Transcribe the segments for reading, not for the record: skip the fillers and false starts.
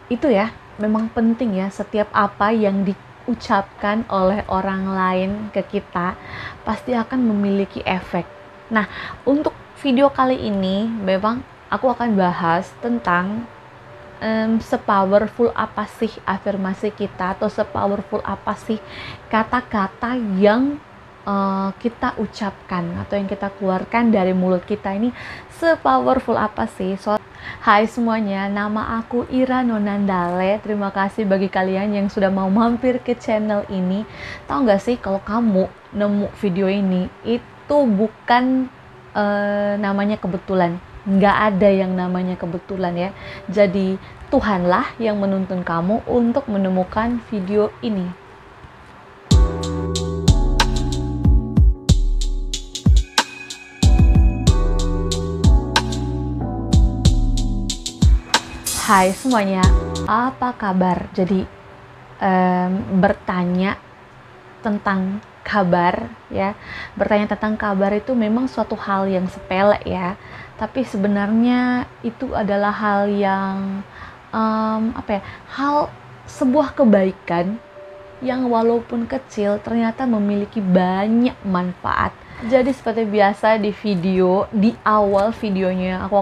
itu ya, memang penting ya, setiap apa yang diucapkan oleh orang lain ke kita pasti akan memiliki efek. Nah, untuk video kali ini memang aku akan bahas tentang sepowerful apa sih afirmasi kita, atau sepowerful apa sih kata-kata yang kita ucapkan atau yang kita keluarkan dari mulut kita ini, sepowerful apa sih. Hai semuanya, nama aku Ira Nonandale. Terima kasih bagi kalian yang sudah mau mampir ke channel ini. Tahu nggak sih, kalau kamu nemu video ini, itu bukan namanya kebetulan. Nggak ada yang namanya kebetulan ya. Jadi Tuhanlah yang menuntun kamu untuk menemukan video ini. Hai semuanya, apa kabar? Jadi bertanya tentang kabar ya, bertanya tentang kabar itu memang suatu hal yang sepele ya, tapi sebenarnya itu adalah hal yang sebuah kebaikan yang walaupun kecil ternyata memiliki banyak manfaat. Jadi seperti biasa di video, di awal videonya aku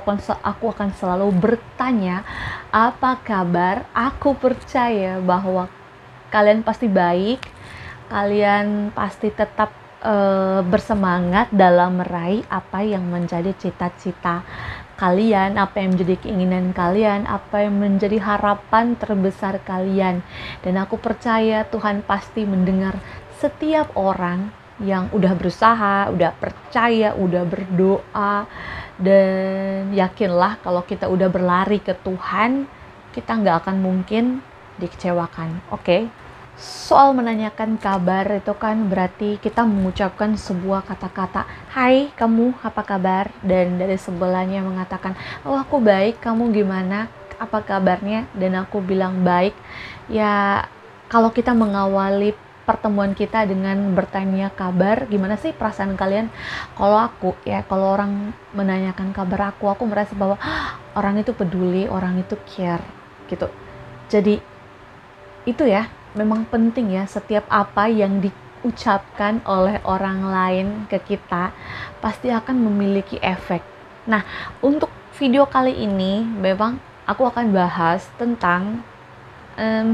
akan selalu bertanya, apa kabar? Aku percaya bahwa kalian pasti baik, kalian pasti tetap bersemangat dalam meraih apa yang menjadi cita-cita kalian, apa yang menjadi keinginan kalian, apa yang menjadi harapan terbesar kalian. Dan aku percaya Tuhan pasti mendengar setiap orang yang udah berusaha, udah percaya, udah berdoa. Dan yakinlah kalau kita udah berlari ke Tuhan, kita nggak akan mungkin dikecewakan. Oke? Soal menanyakan kabar itu kan berarti kita mengucapkan sebuah kata-kata, hai kamu apa kabar? Dan dari sebelahnya mengatakan, oh aku baik, kamu gimana? Apa kabarnya? Dan aku bilang baik. Ya kalau kita mengawali pertemuan kita dengan bertanya kabar, gimana sih perasaan kalian? Kalau aku ya, kalau orang menanyakan kabar aku merasa bahwa orang itu peduli, orang itu care gitu. Jadi itu ya, memang penting ya, setiap apa yang diucapkan oleh orang lain ke kita pasti akan memiliki efek. Nah, untuk video kali ini memang aku akan bahas tentang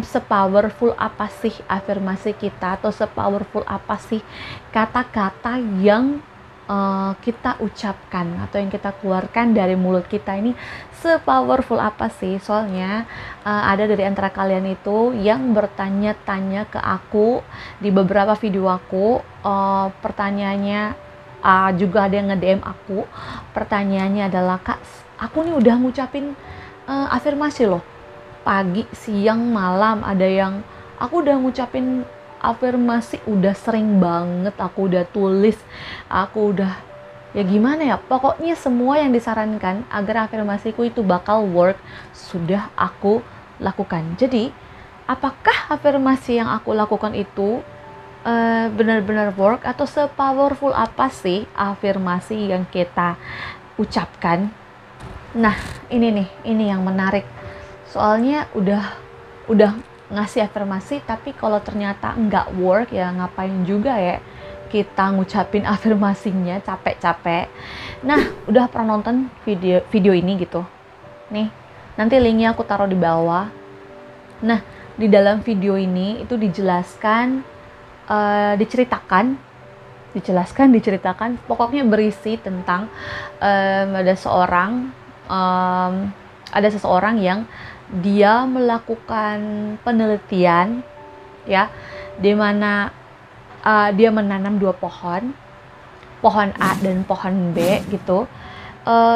sepowerful apa sih afirmasi kita, atau sepowerful apa sih kata-kata yang kita ucapkan atau yang kita keluarkan dari mulut kita ini, sepowerful apa sih. Soalnya ada dari antara kalian itu yang bertanya-tanya ke aku di beberapa video aku, pertanyaannya juga ada yang nge-DM aku. Pertanyaannya adalah, Kak, aku nih udah ngucapin afirmasi loh, pagi, siang, malam. Ada yang aku udah ngucapin afirmasi, udah sering banget aku udah tulis, aku udah ya gimana ya, pokoknya semua yang disarankan agar afirmasiku itu bakal work sudah aku lakukan. Jadi apakah afirmasi yang aku lakukan itu benar-benar work, atau sepowerful apa sih afirmasi yang kita ucapkan? Nah ini yang menarik. Soalnya udah ngasih afirmasi, tapi kalau ternyata nggak work, ya ngapain juga ya kita ngucapin afirmasinya capek-capek. Nah, udah pernah nonton video ini gitu? Nih, nanti linknya aku taruh di bawah. Nah, di dalam video ini itu dijelaskan, diceritakan, pokoknya berisi tentang ada seseorang yang dia melakukan penelitian ya, di mana dia menanam dua pohon A dan pohon B gitu.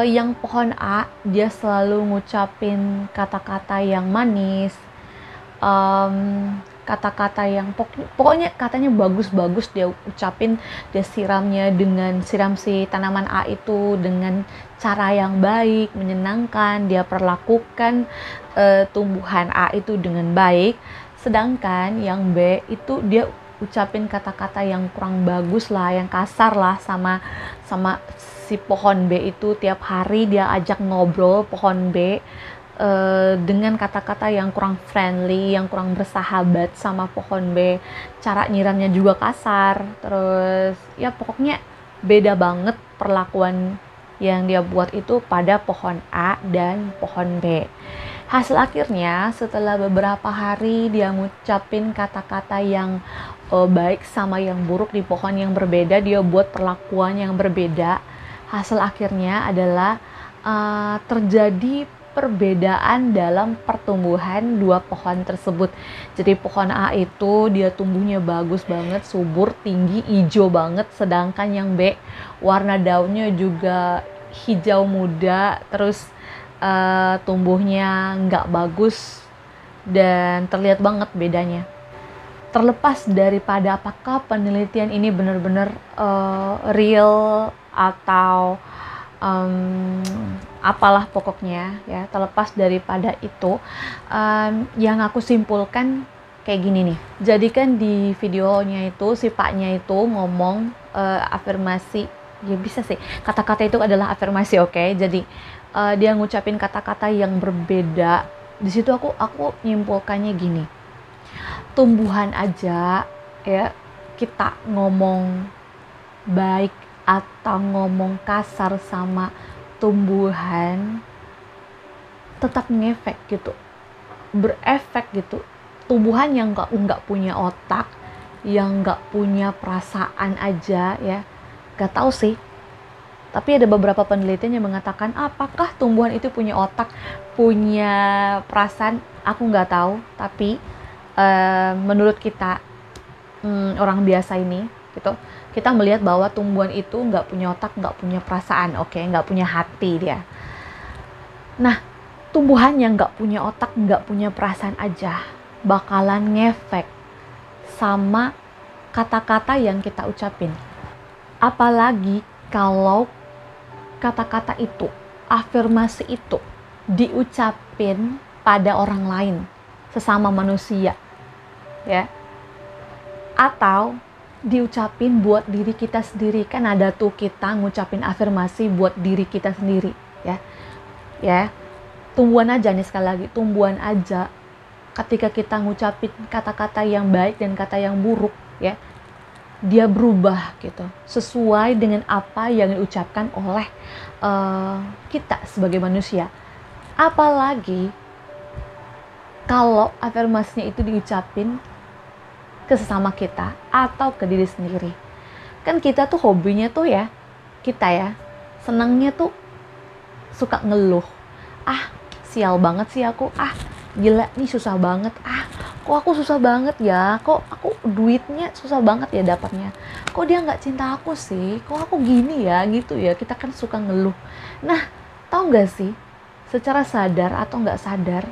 Yang pohon A dia selalu ngucapin kata-kata yang manis, kata-kata yang pokoknya katanya bagus-bagus dia ucapin. Dia siram si tanaman A itu dengan cara yang baik, menyenangkan. Dia perlakukan tumbuhan A itu dengan baik. Sedangkan yang B itu dia ucapin kata-kata yang kurang bagus lah, yang kasar lah sama si pohon B itu. Tiap hari dia ajak ngobrol pohon B, dengan kata-kata yang kurang friendly, yang kurang bersahabat sama pohon B. Cara nyiramnya juga kasar. Terus ya pokoknya beda banget perlakuan yang dia buat itu pada pohon A dan pohon B. Hasil akhirnya setelah beberapa hari dia ngucapin kata-kata yang baik sama yang buruk di pohon yang berbeda, dia buat perlakuan yang berbeda. Hasil akhirnya adalah terjadi perbedaan dalam pertumbuhan dua pohon tersebut. Jadi pohon A itu dia tumbuhnya bagus banget, subur, tinggi, hijau banget. Sedangkan yang B warna daunnya juga hijau muda, terus tumbuhnya nggak bagus dan terlihat banget bedanya. Terlepas daripada apakah penelitian ini benar-benar real atau apalah pokoknya ya, terlepas daripada itu, yang aku simpulkan kayak gini nih. Jadi kan di videonya itu si paknya itu ngomong afirmasi, ya bisa sih kata-kata itu adalah afirmasi, oke? Jadi dia ngucapin kata-kata yang berbeda. Di situ aku nyimpulkannya gini, tumbuhan aja ya, kita ngomong baik atau ngomong kasar sama tumbuhan tetap ngefek gitu, berefek gitu. Tumbuhan yang nggak punya otak, yang nggak punya perasaan aja ya, nggak tahu sih. Tapi ada beberapa penelitian yang mengatakan apakah tumbuhan itu punya otak, punya perasaan, aku nggak tahu. Tapi menurut kita orang biasa ini gitu, kita melihat bahwa tumbuhan itu nggak punya otak, nggak punya perasaan, oke, nggak punya hati dia. Nah, tumbuhan yang nggak punya otak, nggak punya perasaan aja bakalan ngefek sama kata-kata yang kita ucapin. Apalagi kalau kata-kata itu, afirmasi itu diucapin pada orang lain, sesama manusia ya, atau diucapin buat diri kita sendiri. Kan ada tuh kita ngucapin afirmasi buat diri kita sendiri ya. Tumbuhan aja nih, sekali lagi, tumbuhan aja ketika kita ngucapin kata-kata yang baik dan kata yang buruk ya, dia berubah gitu sesuai dengan apa yang diucapkan oleh kita sebagai manusia. Apalagi kalau afirmasinya itu diucapin ke sesama kita atau ke diri sendiri. Kan kita tuh hobinya tuh ya, kita ya senangnya tuh suka ngeluh. Sial banget sih aku, gila nih susah banget, kok aku susah banget ya, kok aku duitnya susah banget ya dapatnya, kok dia nggak cinta aku sih, kok aku gini ya, gitu ya. Kita kan suka ngeluh. Nah, tahu nggak sih, secara sadar atau nggak sadar,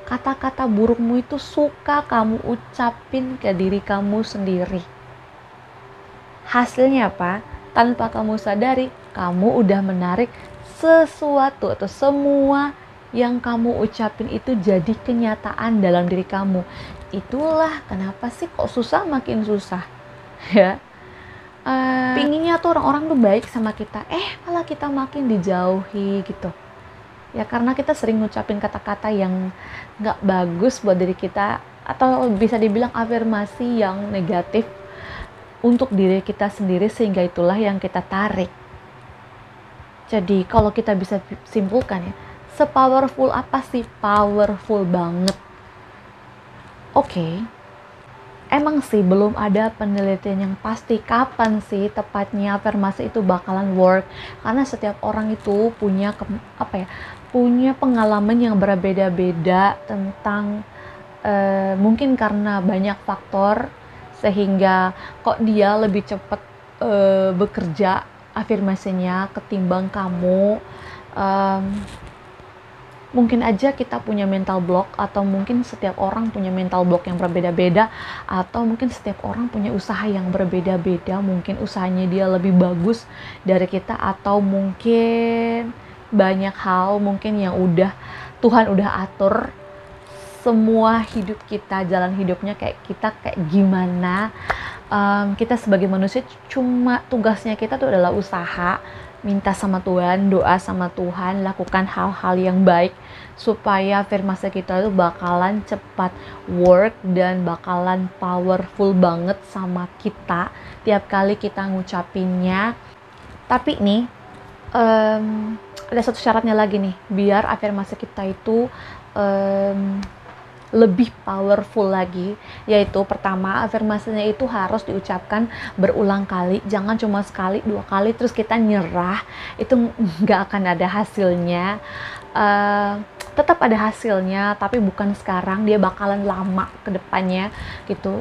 kata-kata burukmu itu suka kamu ucapin ke diri kamu sendiri. Hasilnya apa? Tanpa kamu sadari, kamu udah menarik sesuatu atau semua yang kamu ucapin itu jadi kenyataan dalam diri kamu. Itulah kenapa sih kok susah makin susah ya. Pinginnya tuh orang-orang tuh baik sama kita, malah kita makin dijauhi gitu. Ya karena kita sering ngucapin kata-kata yang gak bagus buat diri kita, atau bisa dibilang afirmasi yang negatif untuk diri kita sendiri, sehingga itulah yang kita tarik. Jadi kalau kita bisa simpulkan ya, sepowerful apa sih? Powerful banget. Oke. Emang sih belum ada penelitian yang pasti kapan sih tepatnya afirmasi itu bakalan work, karena setiap orang itu punya punya pengalaman yang berbeda-beda tentang mungkin karena banyak faktor sehingga kok dia lebih cepat bekerja afirmasinya ketimbang kamu. Mungkin aja kita punya mental block, atau mungkin setiap orang punya mental block yang berbeda-beda, atau mungkin setiap orang punya usaha yang berbeda-beda. Mungkin usahanya dia lebih bagus dari kita, atau mungkin banyak hal mungkin yang Tuhan udah atur semua hidup kita, jalan hidupnya kayak gimana. Kita sebagai manusia cuma tugasnya kita tuh adalah usaha minta sama Tuhan, doa sama Tuhan, lakukan hal-hal yang baik supaya afirmasi kita itu bakalan cepat work dan bakalan powerful banget sama kita tiap kali kita ngucapinnya. Tapi nih ada satu syaratnya lagi nih, biar afirmasi kita itu lebih powerful lagi, yaitu pertama, afirmasinya itu harus diucapkan berulang kali, jangan cuma sekali, 2 kali terus kita nyerah, itu nggak akan ada hasilnya. Tetap ada hasilnya, tapi bukan sekarang, dia bakalan lama ke depannya gitu.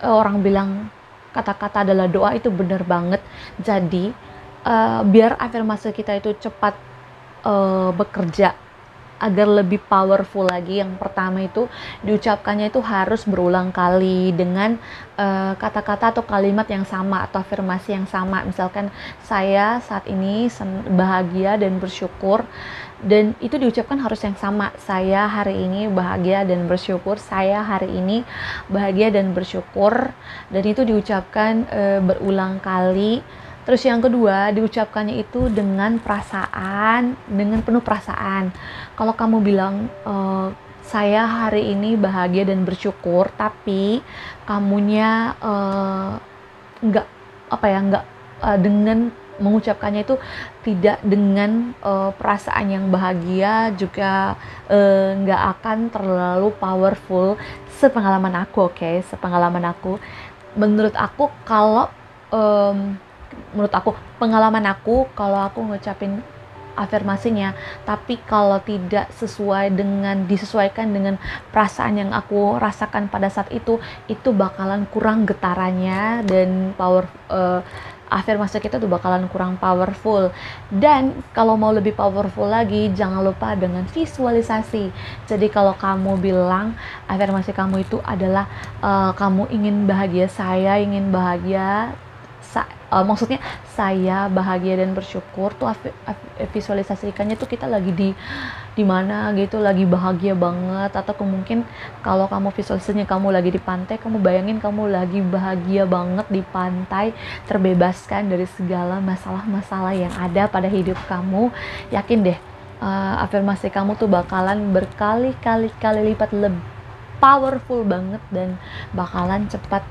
Orang bilang kata-kata adalah doa, itu benar banget. Jadi biar afirmasi kita itu cepat bekerja agar lebih powerful lagi, yang pertama itu diucapkannya itu harus berulang kali dengan kata-kata atau kalimat yang sama atau afirmasi yang sama. Misalkan saya saat ini bahagia dan bersyukur, dan itu diucapkan harus yang sama. Saya hari ini bahagia dan bersyukur, saya hari ini bahagia dan bersyukur, dan itu diucapkan berulang kali. Terus yang kedua, diucapkannya itu dengan perasaan, dengan penuh perasaan. Kalau kamu bilang saya hari ini bahagia dan bersyukur, tapi kamunya nggak dengan mengucapkannya itu tidak dengan perasaan yang bahagia, juga nggak akan terlalu powerful. Sepengalaman aku, sepengalaman aku, menurut aku pengalaman aku, kalau aku ngucapin afirmasinya tapi kalau tidak disesuaikan dengan perasaan yang aku rasakan pada saat itu bakalan kurang getarannya, dan afirmasi kita tuh bakalan kurang powerful. Dan kalau mau lebih powerful lagi, jangan lupa dengan visualisasi. Jadi kalau kamu bilang afirmasi kamu itu adalah kamu ingin bahagia, saya ingin bahagia, maksudnya saya bahagia dan bersyukur, tuh visualisasikannya tuh kita lagi di mana gitu, lagi bahagia banget. Atau mungkin kalau kamu visualisasinya kamu lagi di pantai, kamu bayangin kamu lagi bahagia banget di pantai, terbebaskan dari segala masalah-masalah yang ada pada hidup kamu. Yakin deh, afirmasi kamu tuh bakalan berkali-kali lipat lebih powerful banget dan bakalan cepat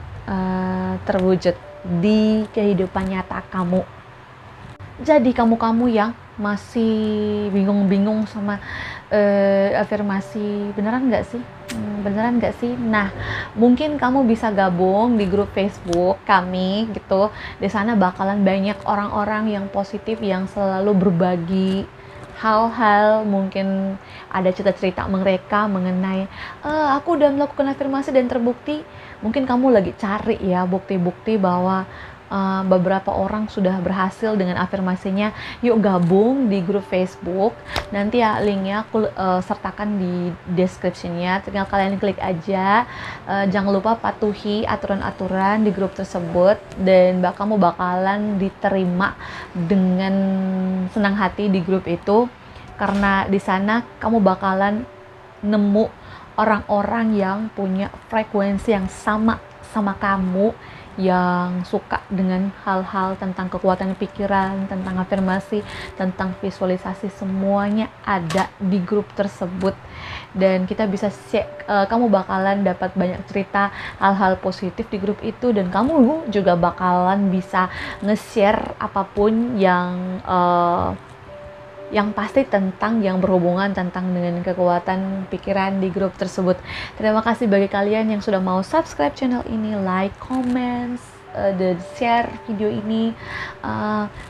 terwujud di kehidupan nyata kamu. Jadi kamu yang masih bingung-bingung sama afirmasi, beneran nggak sih? Nah, mungkin kamu bisa gabung di grup Facebook kami gitu. Di sana bakalan banyak orang-orang yang positif, yang selalu berbagi hal-hal, mungkin ada cerita-cerita mereka mengenai aku udah melakukan afirmasi dan terbukti. Mungkin kamu lagi cari ya bukti-bukti bahwa beberapa orang sudah berhasil dengan afirmasinya. Yuk gabung di grup Facebook, nanti ya linknya aku sertakan di description-nya, tinggal kalian klik aja. Jangan lupa patuhi aturan-aturan di grup tersebut, dan kamu bakalan diterima dengan senang hati di grup itu, karena di sana kamu bakalan nemu orang-orang yang punya frekuensi yang sama kamu, yang suka dengan hal-hal tentang kekuatan pikiran, tentang afirmasi, tentang visualisasi, semuanya ada di grup tersebut. Dan kita bisa kamu bakalan dapat banyak cerita hal-hal positif di grup itu, dan kamu juga bakalan bisa nge-share apapun yang pasti tentang yang berhubungan tentang dengan kekuatan pikiran di grup tersebut. Terima kasih bagi kalian yang sudah mau subscribe channel ini, like, comment, dan share video ini.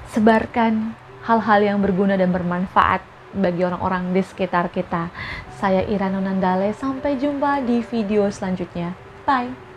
Sebarkan hal-hal yang berguna dan bermanfaat bagi orang-orang di sekitar kita. Saya Ira Nunandale, sampai jumpa di video selanjutnya. Bye!